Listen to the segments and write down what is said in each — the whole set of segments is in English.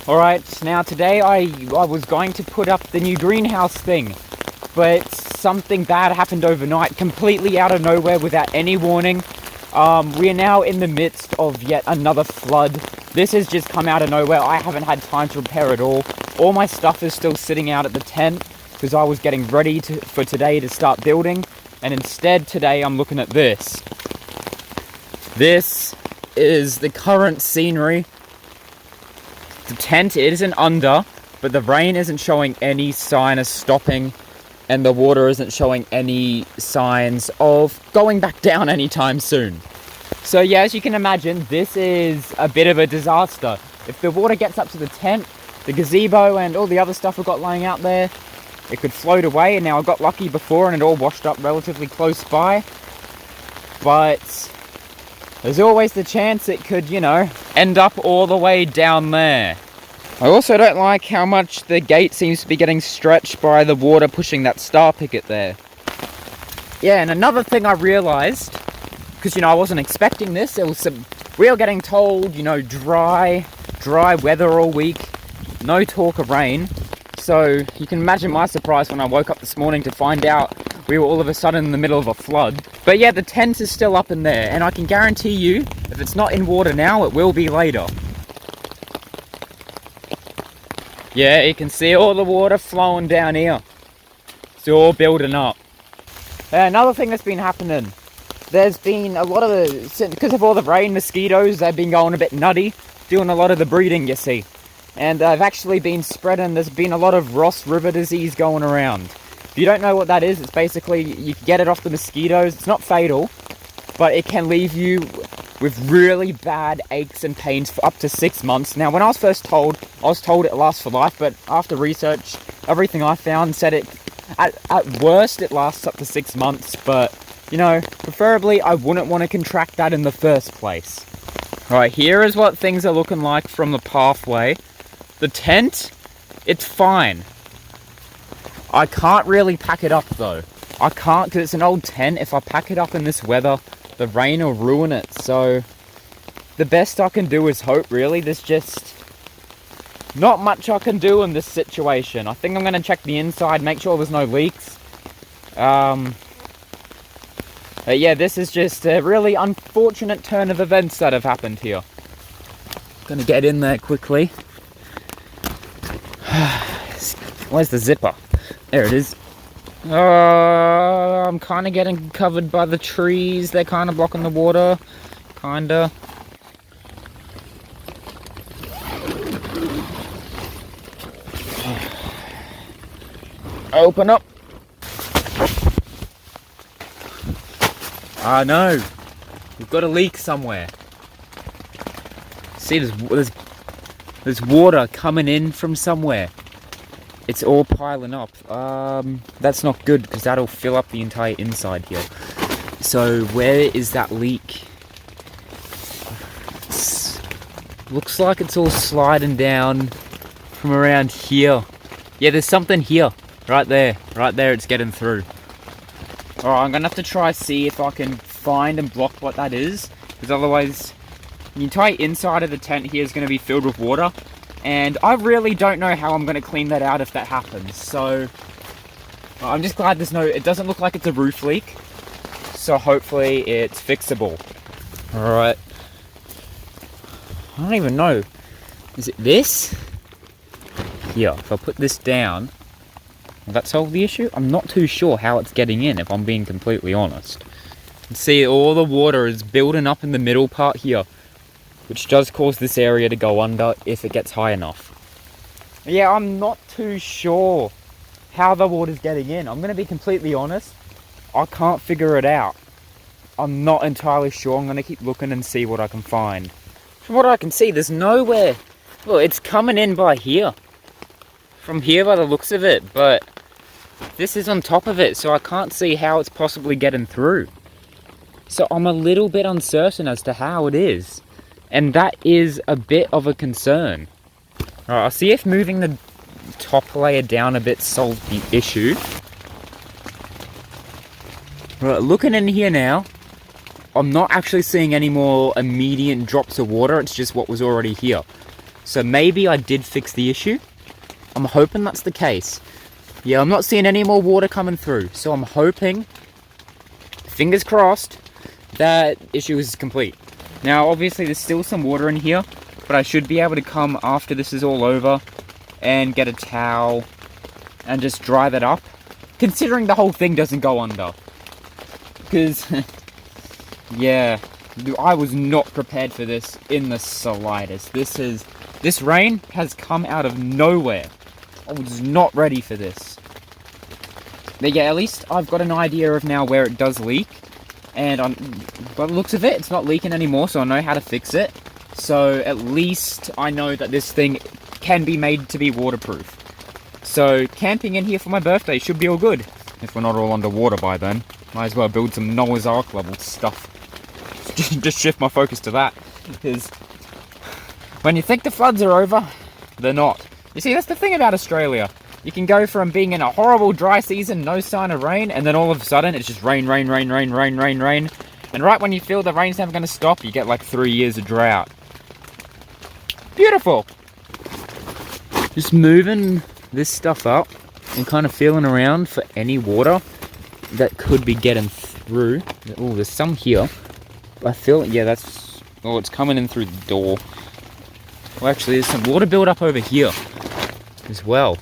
Alright, now today I was going to put up the new greenhouse thing, but something bad happened overnight, completely out of nowhere without any warning. We are now in the midst of yet another flood. This has just come out of nowhere. I haven't had time to repair it all. All my stuff is still sitting out at the tent because I was getting ready for today to start building, and instead today I'm looking at this. This is the current scenery. The tent, it isn't under, but the rain isn't showing any sign of stopping, and the water isn't showing any signs of going back down anytime soon. So yeah, as you can imagine, this is a bit of a disaster. If the water gets up to the tent, the gazebo and all the other stuff we've got lying out there, it could float away. And now I got lucky before and it all washed up relatively close by. But there's always the chance it could, end up all the way down there. I also don't like how much the gate seems to be getting stretched by the water pushing that star picket there. Yeah, and another thing I realised, because, I wasn't expecting this, we are getting told, dry weather all week, no talk of rain. So you can imagine my surprise when I woke up this morning to find out we were all of a sudden in the middle of a flood. But yeah, the tent is still up in there, and I can guarantee you, if it's not in water now, it will be later. Yeah, you can see all the water flowing down here. It's all building up. Another thing that's been happening, there's been a lot of because of all the rain, mosquitoes, they've been going a bit nutty, doing a lot of the breeding, you see. And they've actually been spreading, there's been a lot of Ross River disease going around. If you don't know what that is, it's basically, you get it off the mosquitoes. It's not fatal, but it can leave you with really bad aches and pains for up to 6 months. Now, when I was first told, I was told it lasts for life, but after research, everything I found said it, at worst, it lasts up to 6 months, but, preferably, I wouldn't want to contract that in the first place. Right, here is what things are looking like from the pathway. The tent, it's fine. I can't really pack it up though. I can't, because it's an old tent. If I pack it up in this weather, the rain will ruin it. So the best I can do is hope, really. There's just not much I can do in this situation. I think I'm going to check the inside, make sure there's no leaks. But yeah, this is just a really unfortunate turn of events that have happened here. Gonna get in there quickly. Where's the zipper? There it is. I'm kind of getting covered by the trees. They're kind of blocking the water. Kinda. Open up. Ah, no. We've got a leak somewhere. See, there's water coming in from somewhere. It's all piling up. That's not good because that'll fill up the entire inside here. So where is that leak? Looks like it's all sliding down from around here. Yeah, there's something here. Right there. Right there, it's getting through. Alright, I'm going to have to try see if I can find and block what that is. Because otherwise, the entire inside of the tent here is going to be filled with water. And I really don't know how I'm going to clean that out if that happens. So, I'm just glad it doesn't look like it's a roof leak. So hopefully it's fixable. Alright. I don't even know. Is it this? Here, if I put this down, will that solve the issue? I'm not too sure how it's getting in, if I'm being completely honest. You can see all the water is building up in the middle part here, which does cause this area to go under if it gets high enough. Yeah, I'm not too sure how the water's getting in. I'm going to be completely honest. I can't figure it out. I'm not entirely sure. I'm going to keep looking and see what I can find. From what I can see, there's nowhere. Well, it's coming in by here. From here by the looks of it, but this is on top of it, so I can't see how it's possibly getting through. So I'm a little bit uncertain as to how it is. And that is a bit of a concern. Alright, I'll see if moving the top layer down a bit solves the issue. Right, looking in here now, I'm not actually seeing any more immediate drops of water, it's just what was already here. So maybe I did fix the issue. I'm hoping that's the case. Yeah, I'm not seeing any more water coming through. So I'm hoping, fingers crossed, that issue is complete. Now, obviously, there's still some water in here, but I should be able to come after this is all over and get a towel and just dry that up, considering the whole thing doesn't go under. Because, yeah, I was not prepared for this in the slightest. This rain has come out of nowhere. I was not ready for this. But yeah, at least I've got an idea of now where it does leak. And by the looks of it, it's not leaking anymore, so I know how to fix it. So at least I know that this thing can be made to be waterproof. So camping in here for my birthday should be all good. If we're not all underwater by then. Might as well build some Noah's Ark level stuff. Just shift my focus to that. Because when you think the floods are over, they're not. You see, that's the thing about Australia. You can go from being in a horrible dry season, no sign of rain, and then all of a sudden it's just rain, rain, rain, rain, rain, rain, rain. And right when you feel the rain's never going to stop, you get like 3 years of drought. Beautiful! Just moving this stuff up and kind of feeling around for any water that could be getting through. Oh, there's some here. I feel, yeah, that's, oh, it's coming in through the door. Well, actually, there's some water build up over here as well.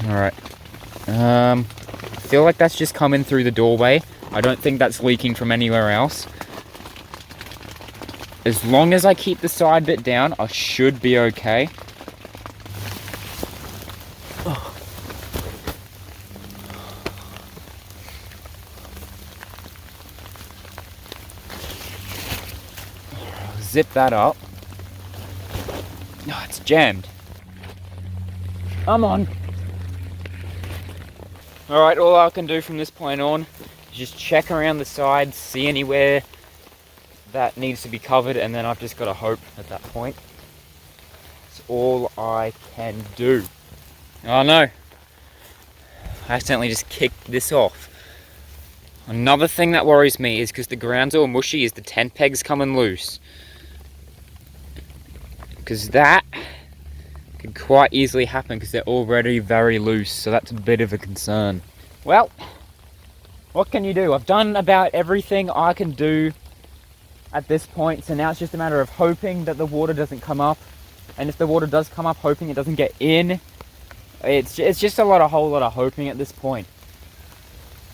Alright. I feel like that's just coming through the doorway. I don't think that's leaking from anywhere else. As long as I keep the side bit down, I should be okay. Oh. Zip that up. Oh, it's jammed. I'm on. Alright, all I can do from this point on is just check around the sides, see anywhere that needs to be covered, and then I've just got to hope at that point. That's all I can do. Oh no. I accidentally just kicked this off. Another thing that worries me is because the ground's all mushy is the tent pegs coming loose. Because that could quite easily happen because they're already very loose, so that's a bit of a concern. Well, what can you do? I've done about everything I can do at this point, so now it's just a matter of hoping that the water doesn't come up, and if the water does come up, hoping it doesn't get in. It's just a whole lot of hoping at this point.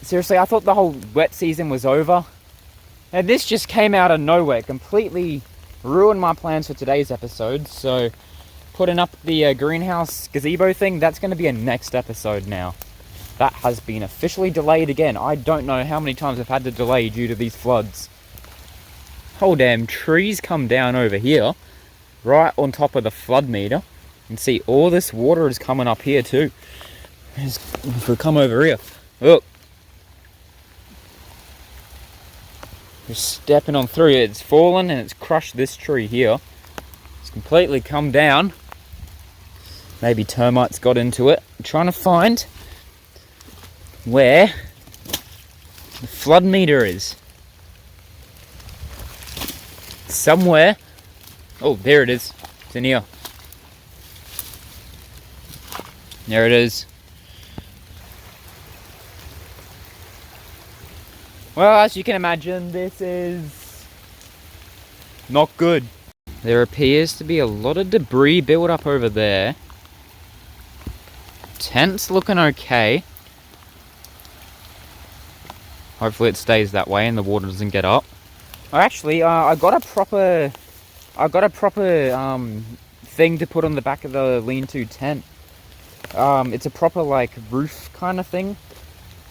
Seriously, I thought the whole wet season was over, and this just came out of nowhere, completely ruined my plans for today's episode. So putting up the greenhouse gazebo thing, that's going to be a next episode now. That has been officially delayed again. I don't know how many times I've had to delay due to these floods. Whole damn trees come down over here, right on top of the flood meter. You can see all this water is coming up here too. If we come over here, look. Just stepping on through it, it's fallen and it's crushed this tree here. It's completely come down. Maybe termites got into it. I'm trying to find where the flood meter is. Somewhere. Oh, there it is. It's in here. There it is. Well, as you can imagine, this is not good. There appears to be a lot of debris built up over there. Tent's looking okay. Hopefully it stays that way and the water doesn't get up. Actually, I got a proper thing to put on the back of the lean-to tent. It's a proper like roof kind of thing.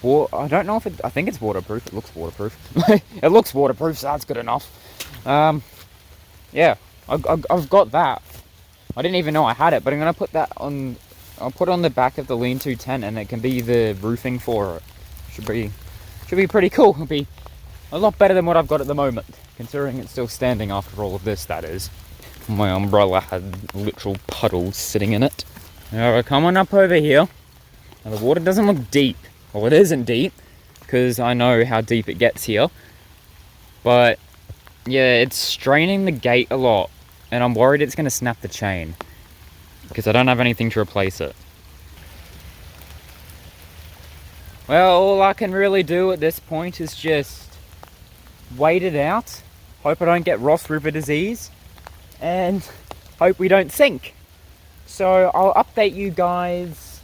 Or I don't know if I think it's waterproof. It looks waterproof. It looks waterproof, so that's good enough. Yeah, I've got that. I didn't even know I had it, but I'm gonna put that on. I'll put it on the back of the lean-to tent, and it can be the roofing for it. Should be pretty cool. It'll be a lot better than what I've got at the moment, considering it's still standing after all of this. That is. My umbrella had literal puddles sitting in it. Now we're coming up over here. Now the water doesn't look deep. Well, it isn't deep, because I know how deep it gets here. But, yeah, it's straining the gate a lot. and I'm worried it's going to snap the chain because I don't have anything to replace it. Well, all I can really do at this point is just wait it out, hope I don't get Ross River disease, and hope we don't sink. So I'll update you guys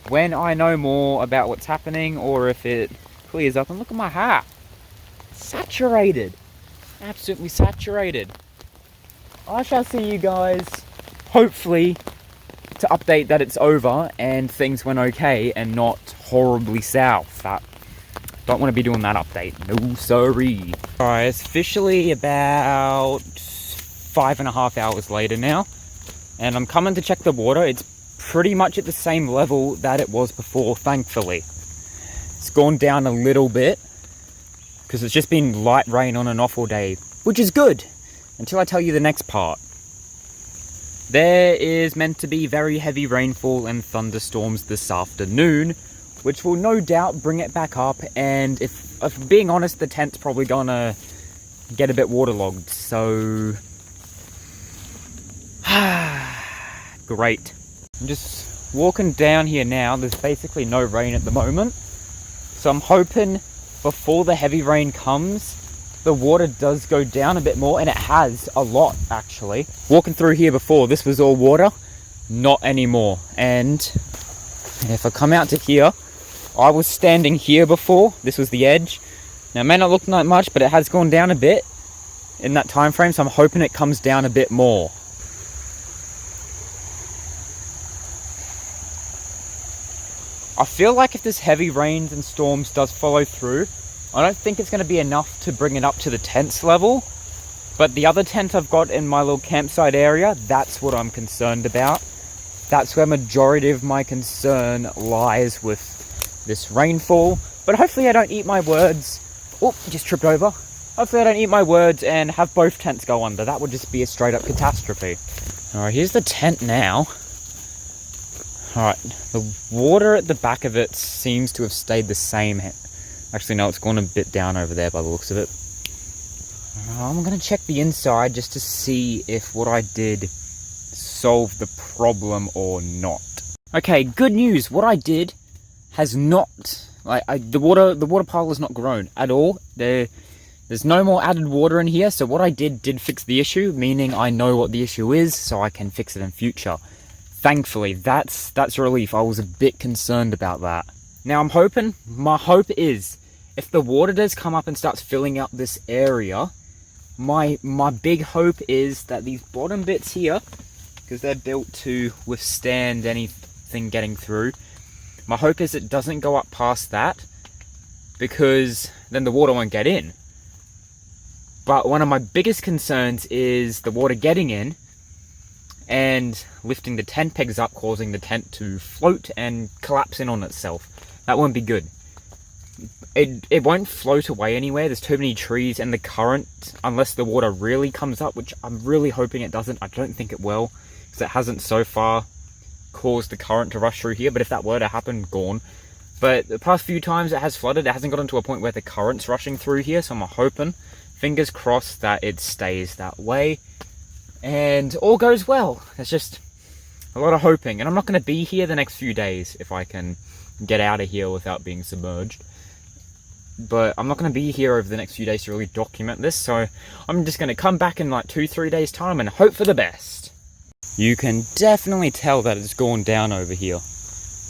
when I know more about what's happening, or if it clears up. And look at my hair, saturated, absolutely saturated. I shall see you guys, hopefully, to update that it's over and things went okay and not horribly south. Don't want to be doing that update. No, sorry. Alright, it's officially about 5.5 hours later now, and I'm coming to check the water. It's pretty much at the same level that it was before, thankfully. It's gone down a little bit because it's just been light rain on and off all day, which is good until I tell you the next part. There is meant to be very heavy rainfall and thunderstorms this afternoon, which will no doubt bring it back up, and if being honest, the tent's probably gonna get a bit waterlogged, so great. I'm just walking down here now. There's basically no rain at the moment, so I'm hoping before the heavy rain comes, the water does go down a bit more, and it has a lot actually. Walking through here before, this was all water, not anymore. And if I come out to here, I was standing here before, this was the edge. Now it may not look like much, but it has gone down a bit in that time frame, so I'm hoping it comes down a bit more. I feel like if this heavy rains and storms does follow through, I don't think it's going to be enough to bring it up to the tent's level, but the other tent I've got in my little campsite area, that's what I'm concerned about. That's where majority of my concern lies with this rainfall, but hopefully I don't eat my words. Oh, just tripped over. Hopefully I don't eat my words and have both tents go under. That would just be a straight up catastrophe. Alright, here's the tent now. Alright, the water at the back of it seems to have stayed the same. Actually, no, it's gone a bit down over there by the looks of it. I'm going to check the inside just to see if what I did solved the problem or not. Okay, good news. What I did has not... the water pile has not grown at all. There's no more added water in here, so what I did fix the issue, meaning I know what the issue is, so I can fix it in future. Thankfully, that's a relief. I was a bit concerned about that. Now I'm hoping, my hope is, if the water does come up and starts filling out this area, my big hope is that these bottom bits here, because they're built to withstand anything getting through, my hope is it doesn't go up past that, because then the water won't get in. But one of my biggest concerns is the water getting in and lifting the tent pegs up, causing the tent to float and collapse in on itself. That won't be good. It won't float away anywhere. There's too many trees, and the current, unless the water really comes up, which I'm really hoping it doesn't. I don't think it will, because it hasn't so far caused the current to rush through here. But if that were to happen, gone. But the past few times it has flooded. It hasn't gotten to a point where the current's rushing through here, so I'm hoping, fingers crossed, that it stays that way and all goes well. It's just a lot of hoping, and I'm not going to be here the next few days if I can get out of here without being submerged. But I'm not going to be here over the next few days to really document this, so I'm just going to come back in like 2-3 days time and hope for the best. You can definitely tell that it's gone down over here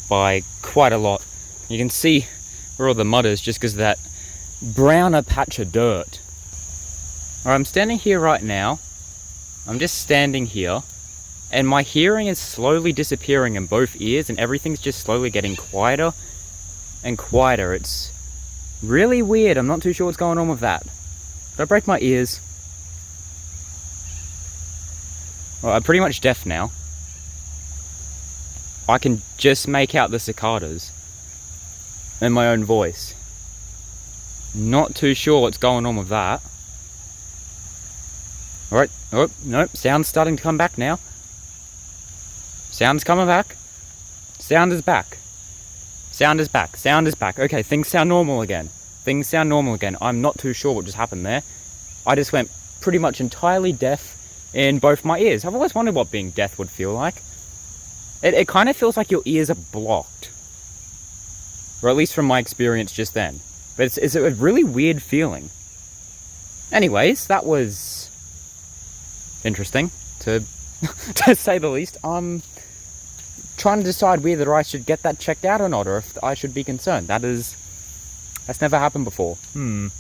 by quite a lot. You can see where all the mud is just because of that browner patch of dirt. Alright, I'm standing here right now. I'm just standing here, and my hearing is slowly disappearing in both ears, and everything's just slowly getting quieter and quieter. It's really weird. I'm not too sure what's going on with that. Did I break my ears? Well, I'm pretty much deaf now. I can just make out the cicadas in my own voice. Not too sure what's going on with that. Alright, oh, nope, sound's starting to come back now. Sound's coming back. Sound is back. Sound is back. Sound is back. Okay, things sound normal again. Things sound normal again. I'm not too sure what just happened there. I just went pretty much entirely deaf in both my ears. I've always wondered what being deaf would feel like. It kind of feels like your ears are blocked. Or at least from my experience just then. But it's a really weird feeling. Anyways, that was interesting, to to say the least. I'm trying to decide whether I should get that checked out or not, or if I should be concerned. That's never happened before. I'm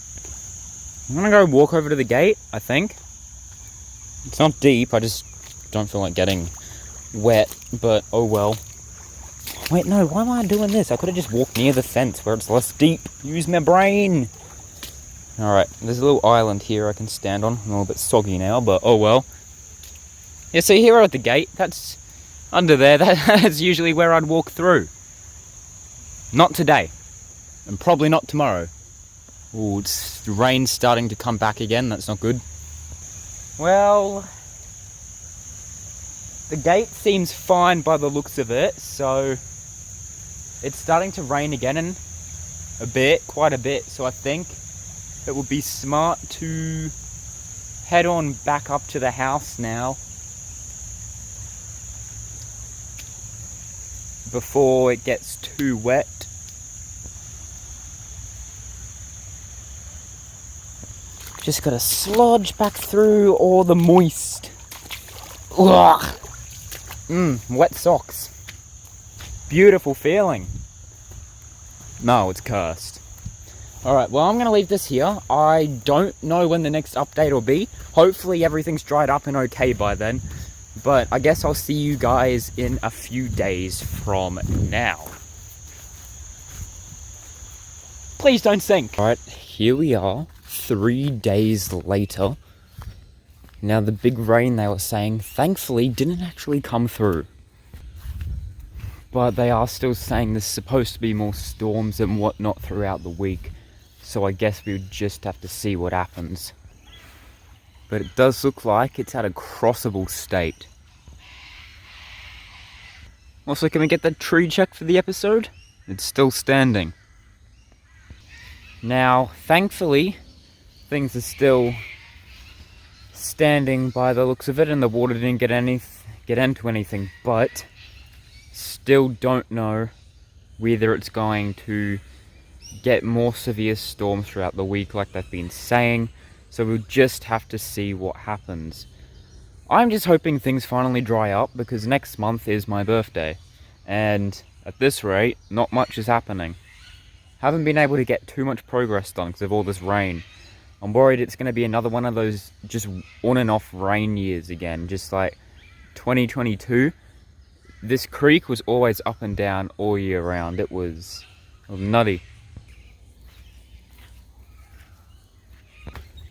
gonna go walk over to the gate, I think. It's not deep, I just don't feel like getting wet, but oh well. Wait, no, why am I doing this? I could have just walked near the fence where it's less deep. Use my brain. Alright, there's a little island here I can stand on. I'm a little bit soggy now, but oh well. Yeah, see, here at the gate, that's under there. That's usually where I'd walk through. Not today. And probably not tomorrow. Ooh, the rain's starting to come back again. That's not good. Well, the gate seems fine by the looks of it, so it's starting to rain again in a bit, quite a bit, so I think it would be smart to head on back up to the house now before it gets too wet. Just gotta slodge back through all the moist. Ugh. Wet socks. Beautiful feeling. No, it's cursed. Alright, well, I'm going to leave this here. I don't know when the next update will be. Hopefully everything's dried up and okay by then. But I guess I'll see you guys in a few days from now. Please don't sink. Alright, here we are. 3 days later. Now, the big rain they were saying, thankfully, didn't actually come through. But they are still saying there's supposed to be more storms and whatnot throughout the week. So I guess we would just have to see what happens. But it does look like it's at a crossable state. Also, can we get that tree check for the episode? It's still standing. Now, thankfully, things are still standing by the looks of it, and the water didn't get into anything, but still don't know whether it's going to get more severe storms throughout the week like they've been saying, so we'll just have to see what happens. I'm just hoping things finally dry up, because next month is my birthday, and at this rate, not much is happening. Haven't been able to get too much progress done because of all this rain. I'm worried it's going to be another one of those just on and off rain years again, just like 2022. This creek was always up and down all year round. It was nutty.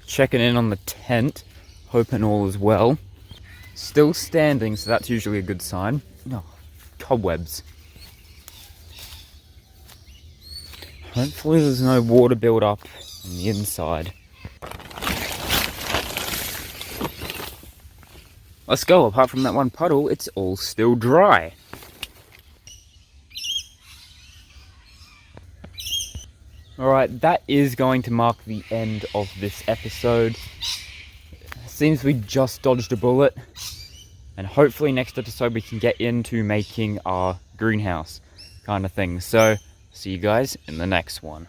Checking in on the tent, hoping all is well. Still standing, so that's usually a good sign. Oh, cobwebs. Hopefully there's no water build up on the inside. Let's go. Apart from that one puddle, it's all still dry. Alright, that is going to mark the end of this episode. Seems we just dodged a bullet. And hopefully next episode we can get into making our greenhouse kind of thing. So, see you guys in the next one.